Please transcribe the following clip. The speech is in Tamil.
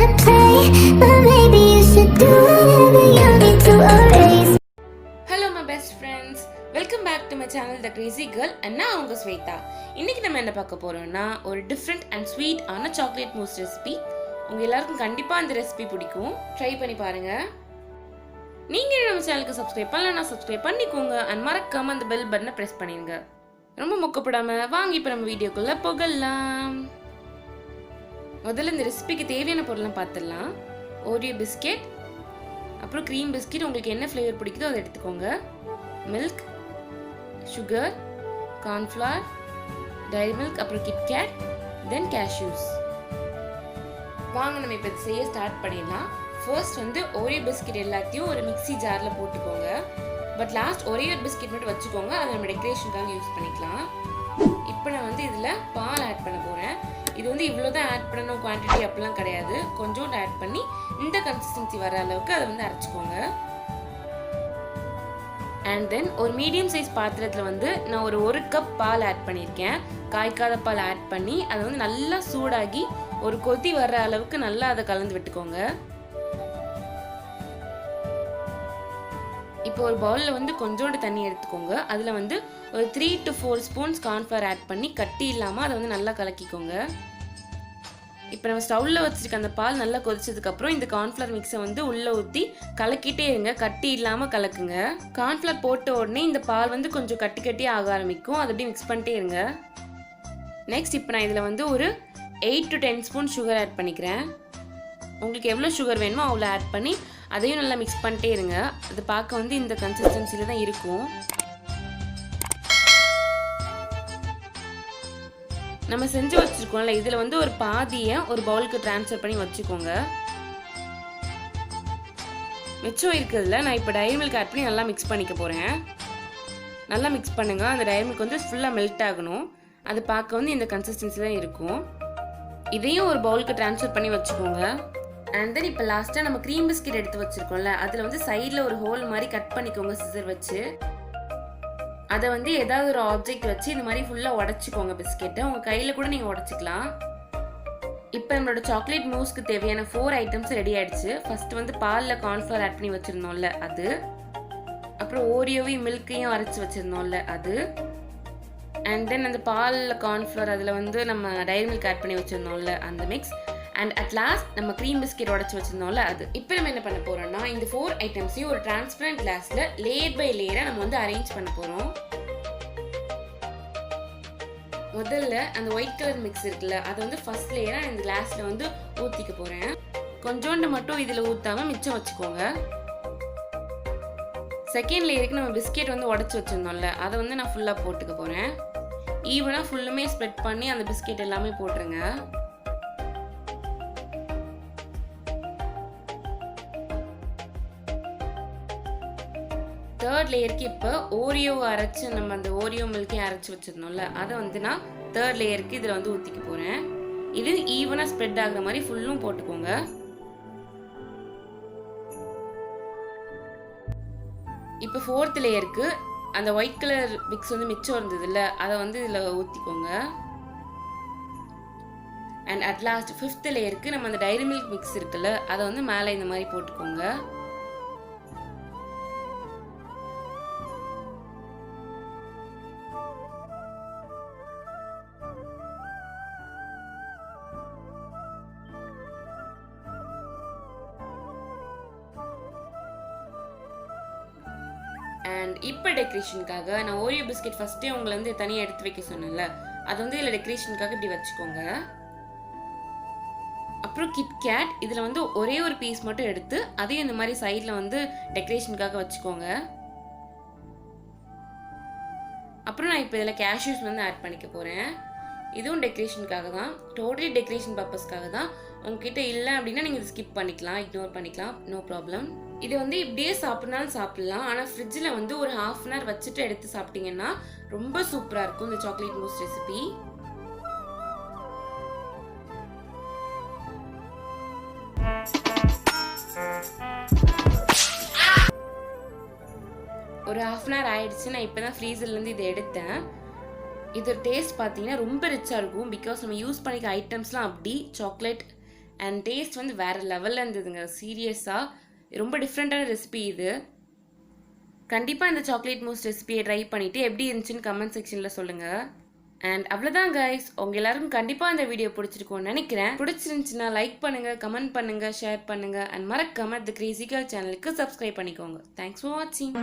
to play, but maybe you should do whatever you need to erase. Hello my best friends, welcome back to my channel The Crazy Girl and நான் உங்க ஸ்வேதா. இன்னைக்கு நம்ம என்ன பார்க்க போறோம்னா ஒரு டிஃபரண்ட் அண்ட் ஸ்வீட் ஆன சாக்லேட் மூஸ் ரெசிபி. உங்க எல்லாருக்கும் கண்டிப்பா இந்த ரெசிபி பிடிக்கும். ட்ரை பண்ணி பாருங்க. நீங்க நம்ம சேனலுக்கு சப்ஸ்கிரைப் பண்ணலனா சப்ஸ்கிரைப் பண்ணிக்கோங்க and மறக்காம அந்த பெல் பட்டனை பிரஸ் பண்ணிடுங்க. ரொம்ப மொக்கப்படாம வாங்க இப்போ நம்ம வீடியோக்குள்ள போகலாம். முதல்ல இந்த ரெசிபிக்கு தேவையான பொருள்லாம் பார்த்துடலாம். ஓரியோ பிஸ்கெட், அப்புறம் க்ரீம் பிஸ்கெட், உங்களுக்கு என்ன ஃப்ளேவர் பிடிக்குதோ அதை எடுத்துக்கோங்க. மில்க், சுகர், கார்ன்ஃப்ளவர், டைரிமில்க், அப்புறம் கிட்கேட், தென் கேஷ்யூஸ். வாங்க நம்ம இப்போ செய்ய ஸ்டார்ட் பண்ணிடலாம். ஃபர்ஸ்ட் வந்து ஓரியோ பிஸ்கெட் எல்லாத்தையும் ஒரு மிக்ஸி ஜாரில் போட்டுக்கோங்க. பட் லாஸ்ட் ஒரே ஒரு பிஸ்கெட் மட்டும் வச்சுக்கோங்க, அதை நம்ம டெக்கரேஷனுக்காக யூஸ் பண்ணிக்கலாம். இப்போ நான் வந்து இதில் பால் ஆட் பண்ண போகிறேன். இது வந்து இவ்வளோ தான் ஆட் பண்ணணும், குவான்டிட்டி அப்படிலாம் கிடையாது. கொஞ்சோண்டு ஆட் பண்ணி இந்த கன்சிஸ்டன்சி வர அளவுக்கு அதை வந்து அரைச்சிக்கோங்க. அண்ட் தென் ஒரு மீடியம் சைஸ் பாத்திரத்தில் வந்து நான் ஒரு கப் பால் ஆட் பண்ணியிருக்கேன். காய்க்காத பால் ஆட் பண்ணி அதை வந்து நல்லா சூடாகி ஒரு கொதி வர்ற அளவுக்கு நல்லா அதை கலந்து விட்டுக்கோங்க. இப்போ ஒரு பவுலில் வந்து கொஞ்சோண்டு தண்ணி எடுத்துக்கோங்க. அதில் வந்து ஒரு 3 to 4 ஸ்பூன்ஸ் கார்ன்ஃப்ளவர் ஆட் பண்ணி கட்டி இல்லாமல் அதை வந்து நல்லா கலக்கிக்கோங்க. இப்போ நம்ம ஸ்டவ்வில் வச்சுருக்க அந்த பால் நல்லா கொதிச்சதுக்கப்புறம் இந்த கார்ன்ஃப்ளவர் மிக்ஸை வந்து உள்ளே ஊற்றி கலக்கிட்டே இருங்க, கட்டி இல்லாமல் கலக்குங்க. கார்ன்ஃப்ளவர் போட்ட உடனே இந்த பால் வந்து கொஞ்சம் கட்டி கட்டி ஆக ஆரம்பிக்கும், அதை அப்படியே மிக்ஸ் பண்ணிட்டே இருங்க. நெக்ஸ்ட் இப்போ நான் இதில் வந்து ஒரு 8 to 10 ஸ்பூன் சுகர் ஆட் பண்ணிக்கிறேன். உங்களுக்கு எவ்வளோ சுகர் வேணுமோ அவ்வளோ ஆட் பண்ணி அதையும் நல்லா மிக்ஸ் பண்ணிட்டே இருங்க. அது பார்க்க வந்து இந்த கன்சிஸ்டன்சியில் தான் இருக்கும். நம்ம செஞ்சு வச்சுருக்கோம்ல, இதில் வந்து ஒரு பாதியை ஒரு பவுலுக்கு ட்ரான்ஸ்ஃபர் பண்ணி வச்சுக்கோங்க. மிச்சம் இருக்கிறதுல நான் இப்போ டைரிமில்க் ஆட் பண்ணி நல்லா மிக்ஸ் பண்ணிக்க போகிறேன். நல்லா மிக்ஸ் பண்ணுங்கள். அந்த டைரிமில்க் வந்து ஃபுல்லாக மெல்ட் ஆகணும். அது பார்க்க வந்து இந்த கன்சிஸ்டன்சி தான் இருக்கும். இதையும் ஒரு பவுலுக்கு ட்ரான்ஸ்ஃபர் பண்ணி வச்சுக்கோங்க. அண்ட் தென் இப்போ லாஸ்ட்டாக நம்ம க்ரீம் பிஸ்கெட் எடுத்து வச்சுருக்கோம்ல, அதில் வந்து சைடில் ஒரு ஹோல் மாதிரி கட் பண்ணிக்கோங்க சிசர் வச்சு. அதை வந்து ஏதாவது ஒரு ஆப்ஜெக்ட் வச்சு இந்த மாதிரி ஃபுல்லாக உடச்சிக்கோங்க பிஸ்கெட்டை. உங்கள் கையில் கூட நீங்கள் உடச்சிக்கலாம். இப்போ நம்மளோட சாக்லேட் மூஸ்க்கு தேவையான 4 ஐட்டம்ஸ் ரெடி ஆகிடுச்சு. ஃபஸ்ட்டு வந்து பாலில் கார்ன்ஃப்ளவர் ஆட் பண்ணி வச்சுருந்தோம்ல அது, அப்புறம் ஓரியோவையும் மில்க்கையும் அரைச்சி வச்சுருந்தோம்ல அது, அண்ட் தென் அந்த பாலில் கார்ன்ஃப்ளவர் அதில் வந்து நம்ம டைரி மில்க் ஆட் பண்ணி வச்சுருந்தோம்ல அந்த மிக்ஸ், அண்ட் அட் லாஸ்ட் நம்ம க்ரீம் பிஸ்கெட் உடச்சி வச்சிருந்தோம்ல அது. இப்போ நம்ம என்ன பண்ண போறோம்னா இந்த 4 ஐட்டம்ஸையும் ஒரு டிரான்ஸ்பரண்ட் கிளாஸ்ல லேயர் பை லேயரா நம்ம வந்து அரேஞ்ச் பண்ண போறோம். முதல்ல அந்த ஒயிட் கலர் மிக்ஸ் இருக்குல்ல, அதை வந்து ஃபர்ஸ்ட் லேயரா இந்த கிளாஸ்ல வந்து ஊத்திக்க போறேன். கொஞ்சோண்டு மட்டும் இதுல ஊத்தாம மிச்சம் வச்சுக்கோங்க. செகண்ட் லேயருக்கு நம்ம பிஸ்கெட் வந்து உடச்சி வச்சிருந்தோம்ல, அதை வந்து நான் ஃபுல்லா போட்டுக்க போறேன். ஈவனா ஃபுல்லுமே ஸ்ப்ரெட் பண்ணி அந்த பிஸ்கெட் எல்லாமே போட்டுருங்க. தேர்ட் லேயருக்கு இப்போ ஓரியோ அரைச்சி நம்ம அந்த ஓரியோ மில்க்கையும் அரைச்சி வச்சிருந்தோம்ல, அதை வந்து நான் தேர்ட் லேயருக்கு இதில் வந்து ஊற்றிக்க போகிறேன். இது ஈவனாக ஸ்ப்ரெட் ஆகுற மாதிரி ஃபுல்லும் போட்டுக்கோங்க. இப்போ ஃபோர்த் லேயருக்கு அந்த ஒயிட் கலர் மிக்ஸ் வந்து மிச்சம் இருந்ததுல்ல, அதை வந்து இதில் ஊற்றிக்கோங்க. அண்ட் அட் லாஸ்ட் ஃபிஃப்த் லேயருக்கு நம்ம அந்த டைரி மில்க் மிக்ஸ் இருக்குல்ல, அதை வந்து மேலே இந்த மாதிரி போட்டுக்கோங்க. அண்ட் இப்போ டெக்கரேஷனுக்காக நான் ஓரியோ பிஸ்கெட் ஃபஸ்ட்டே உங்களை வந்து தனியாக எடுத்து வைக்க சொன்னேன்ல, அது வந்து இதில் டெக்கரேஷனுக்காக இப்படி வச்சுக்கோங்க. அப்புறம் கிட்கேட் இதில் வந்து ஒரே ஒரு பீஸ் மட்டும் எடுத்து அதையும் இந்த மாதிரி சைடில் வந்து டெக்கரேஷனுக்காக வச்சுக்கோங்க. அப்புறம் நான் இப்போ இதில் கேஷ்யூஸ் வந்து ஆட் பண்ணிக்க போகிறேன். இதுவும் டெக்கரேஷனுக்காக தான், டோட்டலி டெக்கரேஷன் பர்பஸ்க்காக தான். உங்ககிட்ட இல்லை அப்படின்னா நீங்கள் இதை ஸ்கிப் பண்ணிக்கலாம், இக்னோர் பண்ணிக்கலாம், நோ ப்ராப்ளம். இது வந்து இப்படியே சாப்பிட்னாலும் சாப்பிட்லாம், ஆனால் ஃப்ரிட்ஜில் வந்து ஒரு 1/2 hour வச்சுட்டு எடுத்து சாப்பிட்டீங்கன்னா ரொம்ப சூப்பராக இருக்கும் இந்த சாக்லேட் மூஸ் ரெசிபி. ஒரு 1/2 hour ஆயிடுச்சு. நான் இப்போ தான் ஃப்ரீசர்லேருந்து இதை எடுத்தேன். இதோட டேஸ்ட் பார்த்தீங்கன்னா ரொம்ப ரிச்சாக இருக்கும். பிகாஸ் நம்ம யூஸ் பண்ணிக்க ஐட்டம்ஸ்லாம் அப்படி சாக்லேட் அண்ட் டேஸ்ட் வந்து வேறு லெவலில் இருந்ததுங்க. சீரியஸாக ரொம்ப டிஃப்ரெண்ட்டான ரெசிபி இது. கண்டிப்பாக இந்த சாக்லேட் மூஸ் ரெசிபியை ட்ரை பண்ணிவிட்டு எப்படி இருந்துச்சுன்னு கமெண்ட் செக்ஷனில் சொல்லுங்கள். அண்ட் அவ்வளோதான் கைஸ், உங்கள் எல்லாருக்கும் கண்டிப்பாக இந்த வீடியோ பிடிச்சிருக்கும்னு நினைக்கிறேன். பிடிச்சிருந்துச்சுன்னா லைக் பண்ணுங்கள், கமெண்ட் பண்ணுங்கள், ஷேர் பண்ணுங்கள் அண்ட் மறக்காம தி கிரேசி கேர்ள் சேனலுக்கு சப்ஸ்கிரைப் பண்ணிக்கோங்க. தேங்க்ஸ் ஃபார் வாட்சிங்.